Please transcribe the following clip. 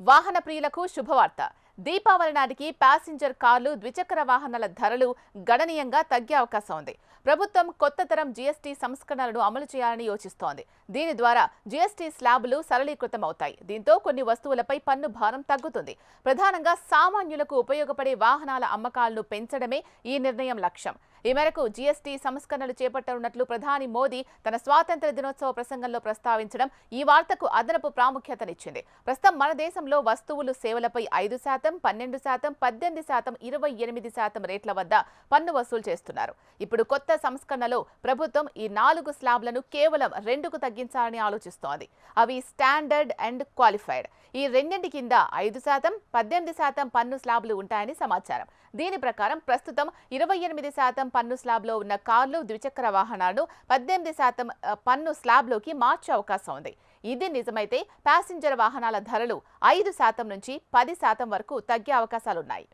వాహన ప్రియులకు శుభవార్త. దీపావళి నాటికి ప్యాసింజర్ కార్లు, ద్విచక్ర వాహనాల ధరలు గణనీయంగా తగ్గే అవకాశం ఉంది. ప్రభుత్వం కొత్త తరం జీఎస్టీ సంస్కరణలను అమలు చేయాలని యోచిస్తోంది. దీని ద్వారా జీఎస్టీ స్లాబులు సరళీకృతం అవుతాయి. దీంతో కొన్ని వస్తువులపై పన్ను భారం తగ్గుతుంది. ప్రధానంగా సామాన్యులకు ఉపయోగపడే వాహనాల అమ్మకాలను పెంచడమే ఈ నిర్ణయం లక్ష్యం. ఈ మేరకు జీఎస్టీ సంస్కరణలు చేపట్టనున్నట్లు ప్రధాని మోదీ తన స్వాతంత్ర్య దినోత్సవ ప్రసంగంలో ప్రస్తావించడం ఈ వార్తకు అదనపు ప్రాముఖ్యతనిచ్చింది. ప్రస్తుతం మన దేశంలో వస్తువులు, సేవలపై 5%, 12%, 18%, 28% రేట్ల వద్ద పన్ను వసూలు చేస్తున్నారు. ఇప్పుడు కొత్త సంస్కరణలో ప్రభుత్వం ఈ 4 స్లాబ్లను కేవలం 2కు తగ్గించాలని ఆలోచిస్తోంది. అవి స్టాండర్డ్ అండ్ క్వాలిఫైడ్. ఈ రెండింటి కింద 5%, 18% పన్ను స్లాబ్లు ఉంటాయని సమాచారం. దీని ప్రకారం ప్రస్తుతం 28% పన్ను స్లాబ్లో ఉన్న కార్లు, ద్విచక్ర వాహనాలను 18% పన్ను స్లాబ్లోకి మార్చే అవకాశం ఉంది. ఇది నిజమైతే ప్యాసింజర్ వాహనాల ధరలు 5% నుంచి 10% వరకు తగ్గే అవకాశాలున్నాయి.